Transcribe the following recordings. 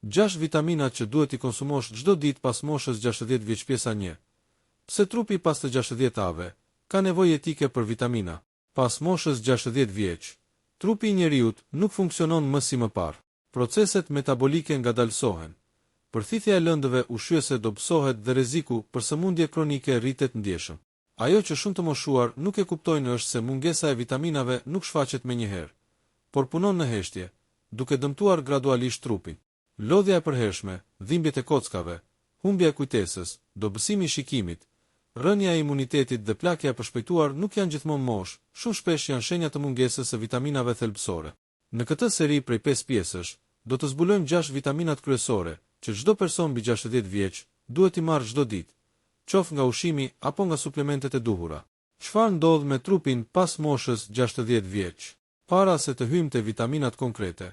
6 vitaminat që duhet i konsumosh çdo ditë pas moshës 60 vjeç. Pjesa 1. Pse trupi pas të 60-ave ka nevojë etike për vitamina? Pas moshës 60 vjeç, trupi i njeriut nuk funksionon më si më parë. Proceset metabolike ngadalësohen. Përthithja e lëndëve ushqyese dobësohet dhe rreziku për sëmundje kronike rritet ndjeshëm. Ajo që shumë të moshuar nuk e kuptojnë është se mungesa e vitaminave nuk shfaqet menjëherë, por punon në heshtje, duke dëmtuar gradualisht trupin. Lodhja e përhershme, dhimbjet e kockave, humbja e kujtesës, dobësimi i shikimit, rënja e imunitetit dhe plakja e përshpejtuar nuk janë gjithmonë moshë, shumë shpesh janë shenja të mungesës së vitaminave thelbësore. Në këtë seri prej 5 pjesësh, do të zbulojmë 6 vitaminat kryesore që çdo person mbi 60 vjeç duhet i marrë çdo ditë, qoftë nga ushqimi apo nga suplementet e duhura. Çfarë ndodh me trupin pas moshës 60 vjeç? Para se të hyjmë te vitaminat konkrete,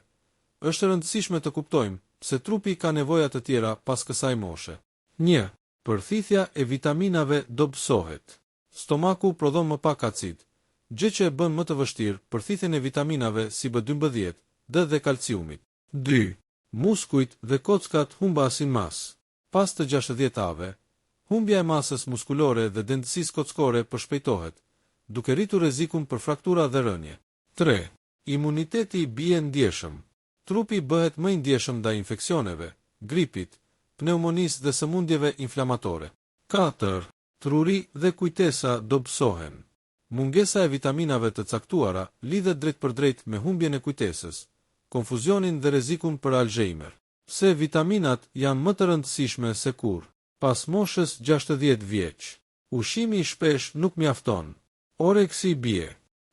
është e rëndësishme të kuptojmë se trupi ka nevoja të tjera pas kësaj moshe. 1. Përthithja e vitaminave dobësohet. Stomaku prodhon më pak acid, gjë që e bën më të vështirë përthithjen e vitaminave si B12, D dhe kalciumit. 2. Muskujt dhe kockat humbasin masë. Pas të 60-ave, humbja e masës muskulore dhe dentësisë kockore përshpejtohet, duke rritur rrezikun për fraktura dhe rënje. 3. Imuniteti bie ndjeshëm. Trupi bëhet më i ndjeshëm ndaj infeksioneve, gripit, pneumonisë dhe sëmundjeve inflamatore. 4. Truri dhe kujtesa dobësohen. Mungesa e vitaminave të caktuara lidhet drejt për drejt me humbjen e kujtesës, konfuzionin dhe rrezikun për Alzheimer. Pse vitaminat janë më të rëndësishme se kurrë pas moshës 60 vjeç? Ushqimi i shpesh nuk mjafton. Oreksi bie.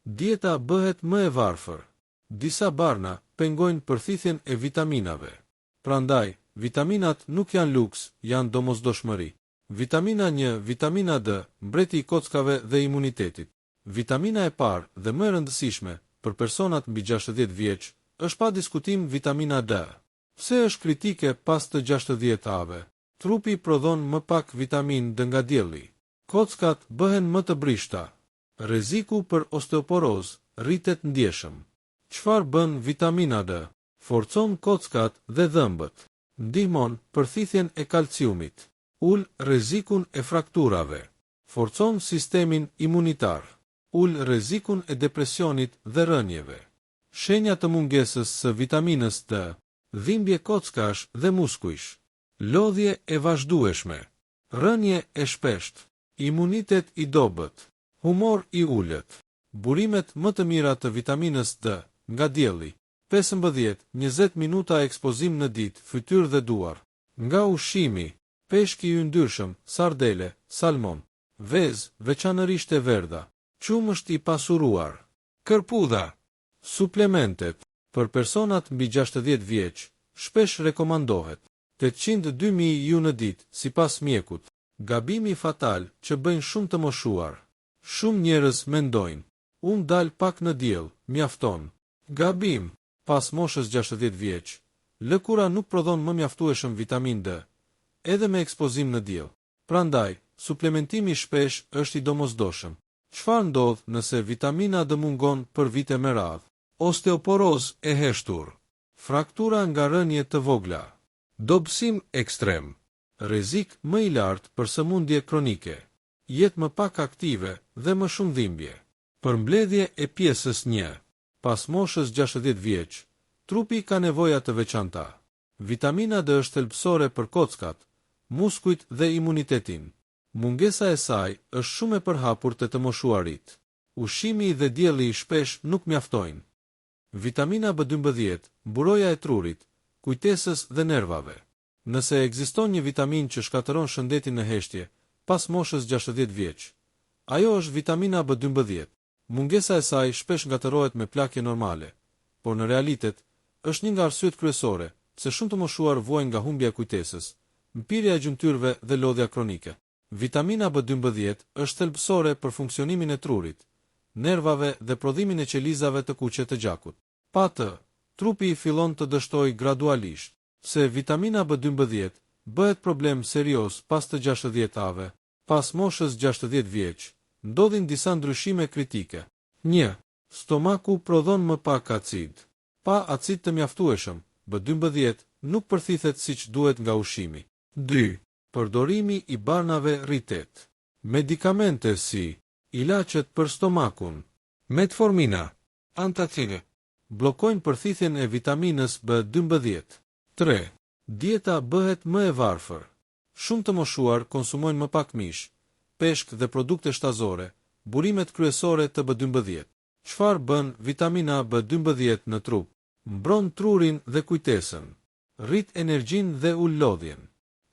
Dieta bëhet më e varfër. Disa barna pengojnë përthithjen e vitaminave. Prandaj, vitaminat nuk janë luks, janë domosdoshmëri. Vitamina 1, vitamina D, mbreti i kockave dhe imunitetit. Vitamina e parë dhe më e rëndësishme për personat mbi 60 vjeç është pa diskutim vitamina D. Pse është kritike pas të 60-ave? Trupi prodhon më pak vitamin D nga dielli. Kockat bëhen më të brishta. Rreziku për osteoporozë rritet ndjeshëm. Çfarë bën vitamina D? Forcon kockat dhe dhëmbët. Ndihmon përthithjen e kalciumit. Ul rrezikun e frakturave. Forcon sistemin imunitar. Ul rrezikun e depresionit dhe rënjeve. Shenja të mungesës së vitaminës D: dhimbje kockash dhe muskujsh, lodhje e vazhdueshme, rënje e shpeshtë, imunitet i dobët, humor i ulët. Burimet më të mira të vitaminës D nga dielli: 15-20 minuta ekspozim në ditë, fytyrë dhe duar. Nga ushqimi: peshk i yndyrshëm, sardele, salmon, vezë, veçanërisht e verdha, qumësht i pasuruar, kërpudha. Suplementet për personat mbi 60 vjeç shpesh rekomandohet 800-2000 IU në ditë, sipas mjekut. Gabimi fatal që bëjnë shumë të moshuar. Shumë njerëz mendojnë: unë dal pak në diell, mjafton. Gabim. Pas moshës 60 vjeç, lëkura nuk prodhon më mjaftueshëm vitamin D, edhe me ekspozim në diell. Prandaj, suplementimi shpesh është i domosdoshëm. Çfarë ndodh nëse vitamina D mungon për vite me radhë? Osteoporozë e heshtur, fraktura nga rënje të vogla, dobësim ekstrem, rrezik më i lartë për sëmundje kronike, jetë më pak aktive dhe më shumë dhimbje. Përmbledhje e pjesës 1. Pas moshës 60 vjeç, trupi ka nevoja të veçanta. Vitamina D është thelbësore për kockat, muskujt dhe imunitetin. Mungesa e saj është shumë e përhapur te të moshuarit. Ushqimi dhe dielli shpesh nuk mjaftojnë. Vitamina B12, buroja e trurit, kujtesës dhe nervave. Nëse ekziston një vitamin që shkatëron shëndetin në heshtje pas moshës 60 vjeç, ajo është vitamina B12. Mungesa e saj shpesh ngatërohet me plakje normale, por në realitet është një nga arsyet kryesore pse shumë të moshuar vuajnë nga humbja e kujtesës, mpirja e gjymtyrëve dhe lodhja kronike. Vitamina B12 është thelbësore për funksionimin e trurit, nervave dhe prodhimin e qelizave të kuqe të gjakut. Pa të, trupi fillon të dështojë gradualisht. Se vitamina B12 bëhet problem serioz pas të 60-ave. Pas moshës 60 vjeç, ndodhin disa ndryshime kritike. 1. Stomaku prodhon më pak acid. Pa acid të mjaftueshëm, B12 nuk përthithet siç duhet nga ushqimi. 2. Përdorimi i barnave rritet. Medikamente si ilaçet për stomakun, metformina, antacine, bllokojnë përthithjen e vitaminës B12. 3. Dieta bëhet më e varfër. Shumë të moshuar konsumojnë më pak mish, peshk dhe produkte shtazore, burimet kryesore të B12. Çfarë bën vitamina B12 në trup? Mbron trurin dhe kujtesën, rrit energjinë dhe ul lodhjen,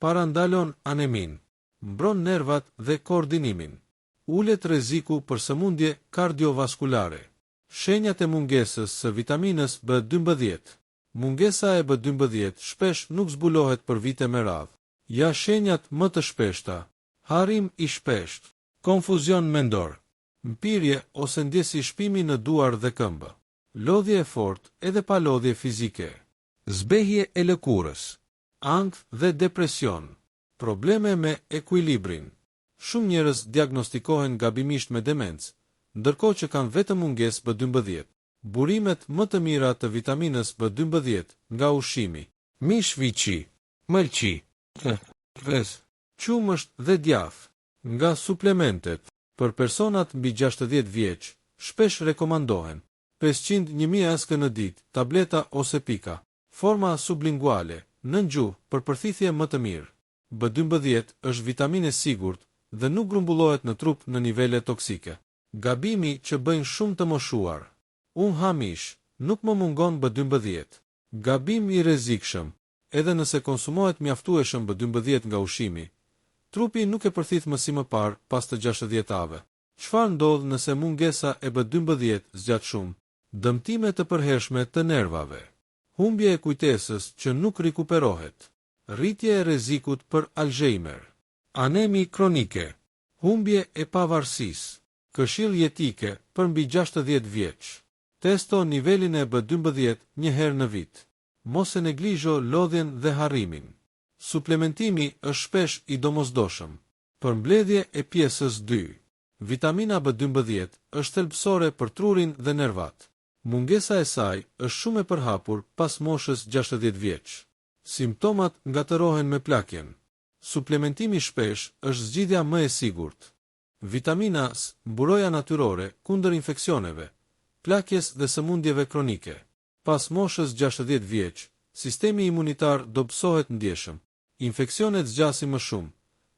parandalon anemin, mbron nervat dhe koordinimin, ulet rreziku për sëmundje kardiovaskulare. Shenjat e mungesës së vitaminës B12. Mungesa e B12 shpesh nuk zbulohet për vite me radhë. Ja shenjat më të shpeshta: harrim i shpesht, konfuzion mendor, mpirje ose ndjesi shpimi në duar dhe këmbë, lodhje e fortë edhe pa lodhje fizike, zbehje e lëkurës, ankth dhe depresion, probleme me ekuilibrin. Shumë njerëz diagnostikohen gabimisht me demencë, ndërkohë që kanë vetëm mungesë B12. Burimet më të mira të vitaminës B12 nga ushqimi: mish viçi, mëlçi, qumësht dhe djath. Nga suplementet, për personat mbi 60 vjeç, shpesh rekomandohen 500-1000 mg në ditë, tableta ose pika. Forma sublinguale, në gjuhë, për përthithje më të mirë. B12 është vitaminë e sigurt dhe nuk grumbullohet në trup në nivele toksike. Gabimi që bëjnë shumë të moshuar. Unë ha mish, nuk më mungon B12. Gabim i rrezikshëm. Edhe nëse konsumohet mjaftueshëm B12 nga ushqimi, trupi nuk e përthith më si më parë pas të 60 avë. Çfarë ndodh nëse mungesa e B12 zgjat shumë? Dëmtime të përhershme të nervave, humbje e kujtesës që nuk rikuperohet, rritje e rrezikut për Alzheimer, anemi kronike, humbje e pavarësisë, këshill jetike për mbi 60 vjeç. Testo nivelin e B12 një herë në vit. Mos e neglizho lodhjen dhe harrimin. Suplementimi është shpesh i domosdoshëm. Përmbledhje e pjesës 2. Vitamina B12 është thelbësore për trurin dhe nervat. Mungesa e saj është shumë e përhapur pas moshës 60 vjeç. Simptomat ngatërohen me plakjen. Suplementimi shpesh është zgjidhja më e sigurt. Vitamina S, mburoja natyrore kundër infeksioneve, plakjes dhe sëmundjeve kronike. Pas moshës 60 vjeç, sistemi imunitar dobësohet ndjeshëm. Infeksionet zgjasin më shumë,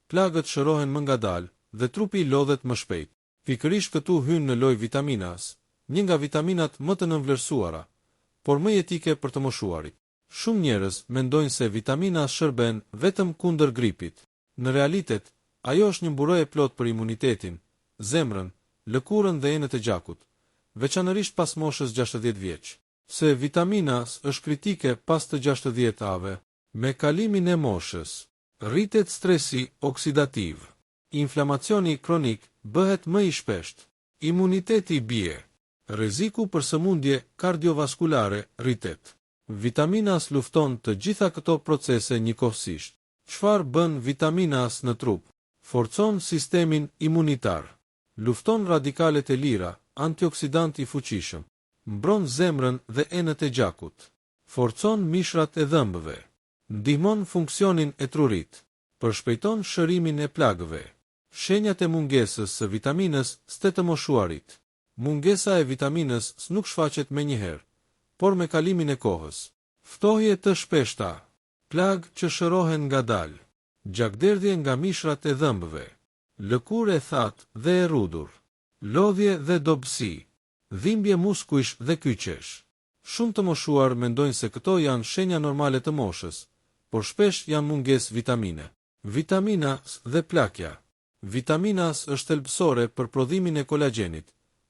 plagët shërohen më ngadalë dhe trupi lodhet më shpejt. Pikërisht këtu hyn në lojë vitamina S, një nga vitaminat më të nënvlerësuara, por më jetike për të moshuarit. Shumë njerëz mendojnë se vitamina S shërben vetëm kundër gripit. Në realitet, ajo është një mburojë plot për imunitetin, zemrën, lëkurën dhe enët e gjakut, veçanërisht pas moshës 60 vjeç. Se vitamina S është kritike pas të 60 avë, me kalimin e moshës, rritet stresi oksidativ, inflamacioni kronik bëhet më i shpeshtë, imuniteti bie, rreziku për sëmundje kardiovaskulare rritet. Vitamina S lufton të gjitha këto procese njëkohësisht. Çfarë bën vitamina S në trup? Forcon sistemin imunitar, lufton radikalet e lira, antioksidant i fuqishëm, mbron zemrën dhe enët e gjakut, forcon mishrat e dhëmbëve, ndihmon funksionin e trurit, përshpejton shërimin e plagëve. Shenjat e mungesës së vitaminës së të moshuarit. Mungesa e vitaminës nuk shfaqet menjëherë, por me kalimin e kohës. Ftohje të shpeshta, plagë që shërohen ngadalë, gjakderdhje nga mishrat e dhëmbëve, lëkurë e thatë dhe e rrudur, lodhje dhe dobësi, dhimbje muskujsh dhe kyçesh. Shumë të moshuar mendojnë se këto janë shenja normale të moshës, por shpesh janë mungesë vitamine. Vitamina S dhe plakja. Vitamina S është thelbësore për prodhimin e kolagjenit,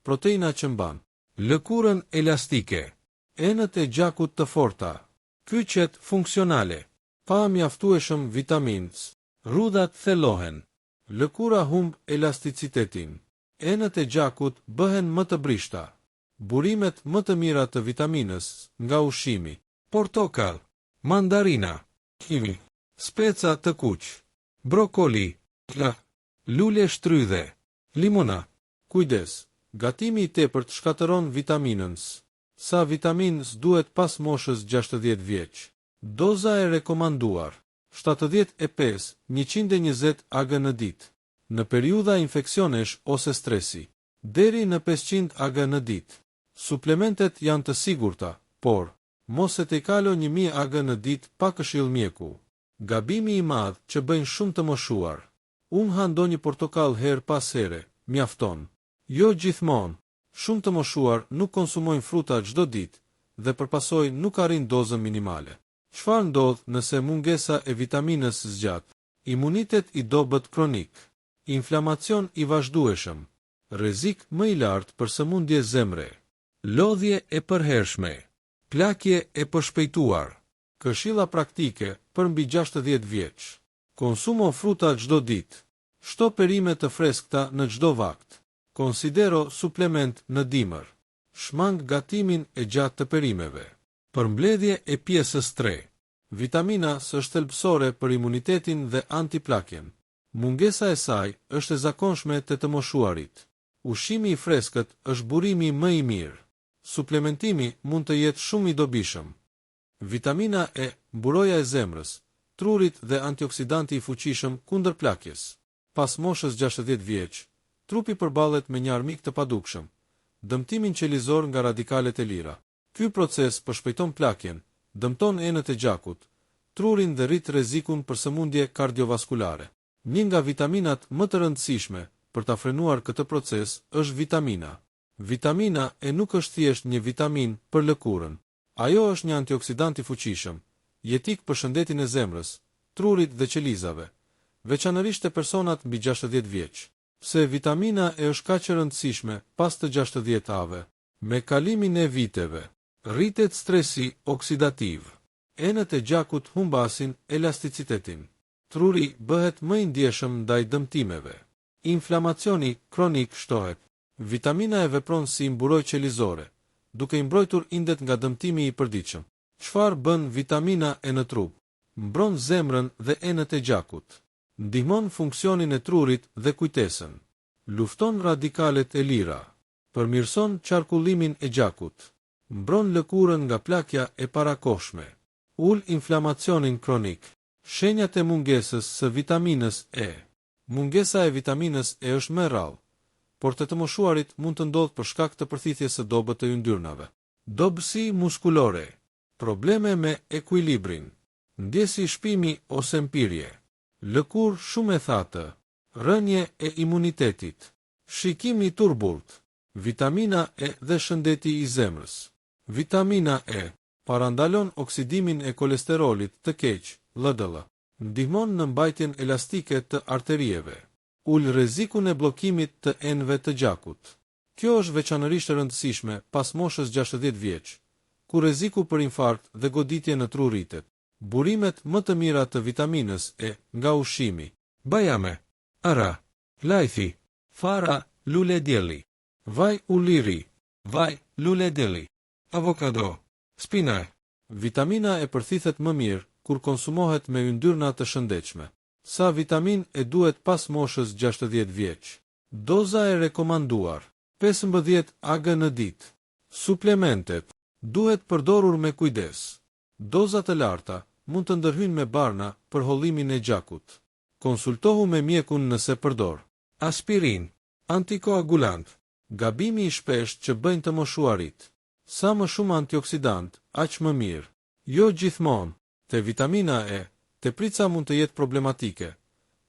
proteina që mban lëkurën elastike, enët e gjakut të forta, kyçet funksionale, pa mjaftueshëm vitaminë S, rrudhat thellohen, lëkura humb elasticitetin, enët e gjakut bëhen më të brishta. Burimet më të mira të vitaminës nga ushqimi: portokall, mandarina, kiwi, speca të kuq, brokoli, lule shtrydhe, limona. Kujdes, gatimi i tepërt shkatëron vitaminën S. Sa vitaminë S duhet pas moshës 60 vjeç? Doza e rekomanduar 75-120 ag në ditë. Në periudha infeksionesh ose stresi, deri në 500 ag në ditë. Suplementet janë të sigurta, por mos e tejkalo 1000 ag në ditë pa këshill mjeku. Gabimi i madh që bëjnë shumë të moshuar. Unë ha ndonjë portokall her pas here, mjafton. Jo gjithmonë. Shumë të moshuar nuk konsumojnë fruta çdo ditë dhe përpasoj nuk arrin dozën minimale. Çfarë ndodh nëse mungesa e vitaminës zgjat? Imunitet i dobët kronik, inflamacion i vazhdueshëm, rrezik më i lartë për sëmundje zemre, lodhje e përhershme, plakje e përshpejtuar. Këshilla praktike për mbi 60 vjeç. Konsumo fruta çdo ditë. Shto perime të freskëta në çdo vakt. Konsidero suplement në dimër. Shmang gatimin e gjatë të perimeve. Përmbledhje e pjesës 3. Vitamina S është thelbësore për imunitetin dhe antiplakjen. Mungesa e saj është e zakonshme te të moshuarit. Ushqimi i freskët është burimi më i mirë. Suplementimi mund të jetë shumë i dobishëm. Vitamina E, buroja e zemrës, trurit dhe antioksidanti i fuqishëm kundër plakjes. Pas moshës 60 vjeç, trupi përballet me një armik të padukshëm, dëmtimin qelizor nga radikalet e lira. Ky proces përshpejton plakjen, dëmton enët e gjakut, trurin dhe rrit rrezikun për sëmundje kardiovaskulare. Një nga vitaminat më të rëndësishme për ta frenuar këtë proces është vitamina. Vitamina E nuk është thjesht një vitamin për lëkurën. Ajo është një antioksidant i fuqishëm, jetik për shëndetin e zemrës, trurit dhe qelizave, veçanërisht e personat mbi 60 vjeç. Pse vitamina E është kaq e rëndësishme pas të 60-ave? Me kalimin e viteve, rritet stresi oksidativ. Enët e gjakut humbasin elasticitetin. Truri bëhet më i ndjeshëm ndaj dëmtimeve. Inflamacioni kronik shtohet. Vitamina E vepron si mburojtje qelizore, duke i mbrojtur indet nga dëmtimi i përditshëm. Çfarë bën vitamina E në trup? Mbron zemrën dhe enët e gjakut. Ndihmon funksionin e trurit dhe kujtesën. Lufton radikalet e lira. Përmirëson qarkullimin e gjakut. Mbron lëkurën nga plakja e parakohshme. Ul inflamacionin kronik. Shenjat e mungesës së vitaminës E. Mungesa e vitaminës E është më e rrallë, por të moshuarit mund të ndodhë për shkak të përthithjes së dobët të yndyrnave. Dobësi muskulore. Probleme me ekuilibrin. Ndjesi shpimi ose mpirje. Lëkur shumë e thatë. Rënje e imunitetit. Shikimi i turbullt. Vitamina E dhe shëndeti i zemrës. Vitamina E parandalon oksidimin e kolesterolit të keq, LDL. Ndihmon në mbajtjen elastike të arterieve. Ul rrezikun e bllokimit të enëve të gjakut. Kjo është veçanërisht e rëndësishme pas moshës 60 vjeç, ku rreziku për infarkt dhe goditje në tru rritet. Burimet më të mira të vitaminës E nga ushqimi: bajame, ara, lajthi, fara, lule dielli, vaj ulliri, vaj lule dielli, avokado, spinaj. Vitamina E përthithet më mirë kur konsumohet me yndyrna të shëndetshme. Sa vitamin E duhet pas moshës 60 vjeç? Doza e rekomanduar: 15 ag në ditë. Suplementet duhet përdorur me kujdes. Doza të larta mund të ndërhyjnë me barna për hollimin e gjakut. Konsultohu me mjekun nëse përdor. Aspirin, antikoagulant. Gabimi i shpesht që bëjnë të moshuarit. Sa më shumë antioksidant, aq më mirë. Jo gjithmonë. Te vitamina E, teprica mund të jetë problematike.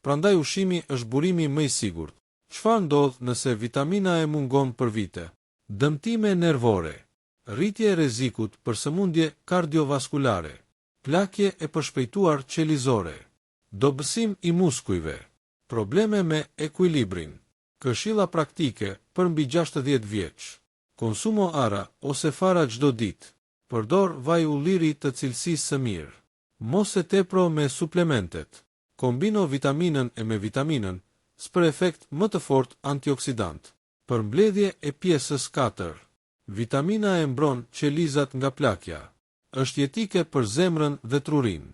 Prandaj ushqimi është burimi më i sigurt. Çfarë ndodh nëse vitamina E mungon për vite? Dëmtime nervore, rritje e rrezikut për sëmundje kardiovaskulare, plakje e përshpejtuar qelizore, dobësim i muskujve, probleme me ekuilibrin. Këshilla praktike për mbi 60 vjeç. Konsumo ara ose fara çdo ditë. Përdor vaj ulliri të cilësisë së mirë. Mos e tepro me suplementet. Kombino vitaminën E me vitaminën për efekt më të fortë antioksidant. Përmbledhje e pjesës 4. Vitamina E mbron qelizat nga plakja. Është jetike për zemrën dhe trurin.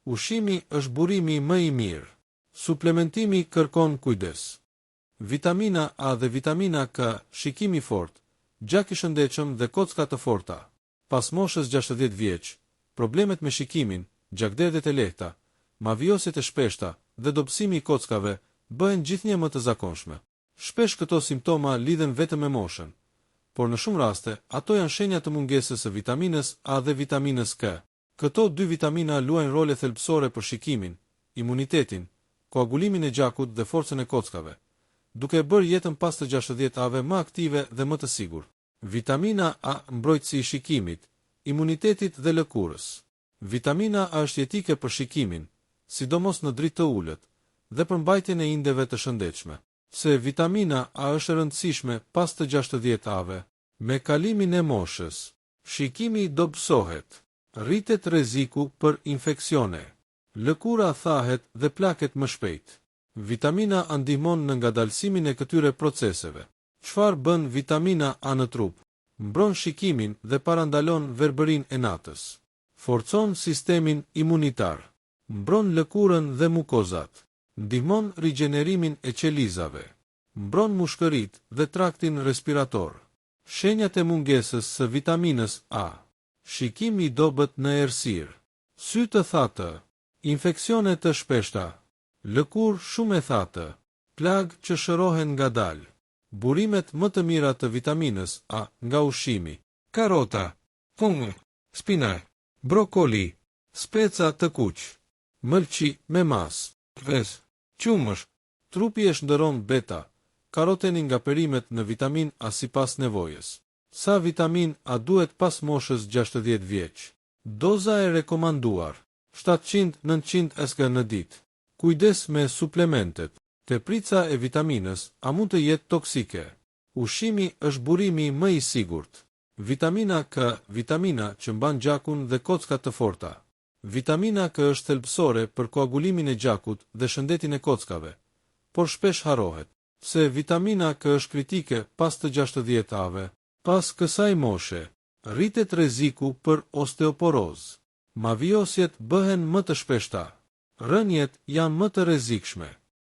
Ushqimi është burimi më i mirë. Suplementimi kërkon kujdes. Vitamina A dhe vitamina K, shikim i fortë, gjak i shëndetshëm dhe kocka të forta. Pas moshës 60 vjeç, problemet me shikimin, gjakderdhjet e lehta, mavioset e shpeshta dhe dobësimi i kockave bëhen gjithnjë më të zakonshme. Shpesh këto simptoma lidhen vetëm me moshën, por në shumë raste ato janë shenja të mungesës së vitaminës A dhe vitaminës K. Këto dy vitamina luajnë role thelbësore për shikimin, imunitetin, koagulimin e gjakut dhe forcën e kockave, duke bërë jetën pas të 60-ave më aktive dhe më të sigurt. Vitamina A mbrojtësi i shikimit, imunitetit dhe lëkurës. Vitamina A është jetike për shikimin, sidomos në dritë të ulët, dhe për mbajtjen e indeve të shëndetshme. Se vitamina A është e rëndësishme pas të 60-ave, me kalimin e moshës, shikimi dobësohet, rritet rreziku për infeksione, lëkura thahet dhe plaket më shpejt. Vitamina A ndihmon në ngadalësimin e këtyre proceseve. Çfarë bën vitamina A në trup? Mbron shikimin dhe parandalon verbërinë e natës. Forcon sistemin imunitar. Mbron lëkurën dhe mukozat. Ndihmon rigjenerimin e qelizave. Mbron mushkëritë dhe traktin respirator. Shenjat e mungesës së vitaminës A. Shikimi i dobët në errësirë. Sy të thatë. Infeksione të shpeshta. Lëkurë shumë e thatë. Plagë që shërohen ngadalë. Burimet më të mira të vitaminës A nga ushqimi: karota, thungë, spinaq, brokoli, speca të kuq, mëlçi me mas, ves, qumësh. Trupi e shndërron beta karotenin nga perimet në vitamin A sipas nevojës. Sa vitamin A duhet pas moshës 60 vjeç? Doza e rekomanduar: 700-900 mg në ditë. Kujdes me suplementet. Teprica e vitaminës A mund të jetë toksike. Ushqimi është burimi më i sigurt. Vitamina K, vitamina që mban gjakun dhe kockat të forta. Vitamina K është thelbësore për koagulimin e gjakut dhe shëndetin e kockave, por shpesh harrohet. Se vitamina K është kritike pas të 60-ave, pas kësaj moshe, rritet rreziku për osteoporozë. Mavjosjet bëhen më të shpeshta. Rënjet janë më të rrezikshme.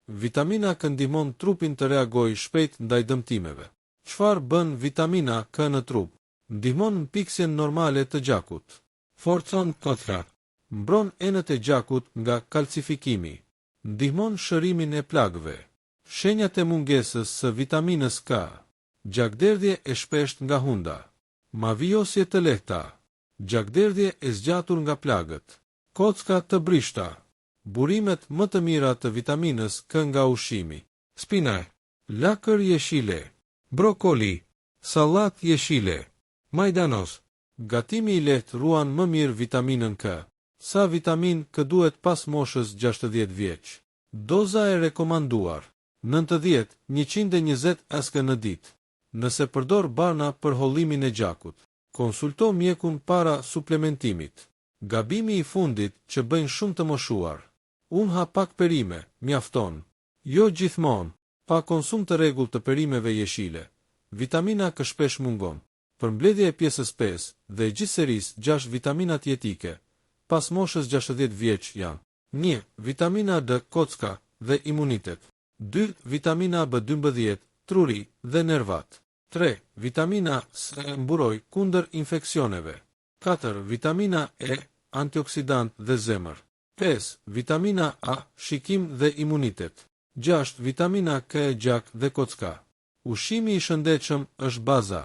Vitamina K ndihmon trupin të reagojë shpejt ndaj dëmtimeve. Çfarë bën vitamina K në trup? Ndihmon në piksjen normale të gjakut. Forcon kockat. Mbron enët e gjakut nga kalcifikimi. Ndihmon shërimin e plagëve. Shenjat e mungesës së vitaminës K. Gjakderdhje e shpesht nga hunda. Mavjosje të lehta. Gjakderdhje e zgjatur nga plagët. Kocka të brishta. Burimet më të mira të vitaminës K nga ushqimi: spinaq, lakër jeshile, brokoli, sallat jeshile, majdanos. Gatimi i lehtë ruan më mirë vitaminën K. Sa vitamin K duhet pas moshës 60 vjeç? Doza e rekomanduar: 90-120 mg në ditë. Nëse përdor barna për hollimin e gjakut, konsulto mjekun para suplementimit. Gabimi i fundit që bëjnë shumë të moshuar: unë ha pak perime, mjafton. Jo gjithmonë. Pa konsum të rregullt të perimeve jeshile, vitamina K shpesh mungon. Përmbledhja e pjesës 5 dhe gjithsesi 6 vitaminat jetike pas moshës 60 vjeç janë: 1. Vitamina D, kocka dhe imunitet. 2. Vitamina B12, truri dhe nervat. 3. Vitamina C, mburoj kundër infeksioneve. 4. Vitamina E, antioksidant dhe zemër. 5. Vitamina A, shikim dhe imunitet. 6. Vitamina K, gjak dhe kocka. Ushqimi i shëndetshëm është baza.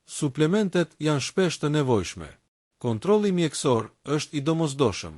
Suplementet janë shpesh të nevojshme. Kontrolli mjekësor është i domosdoshëm.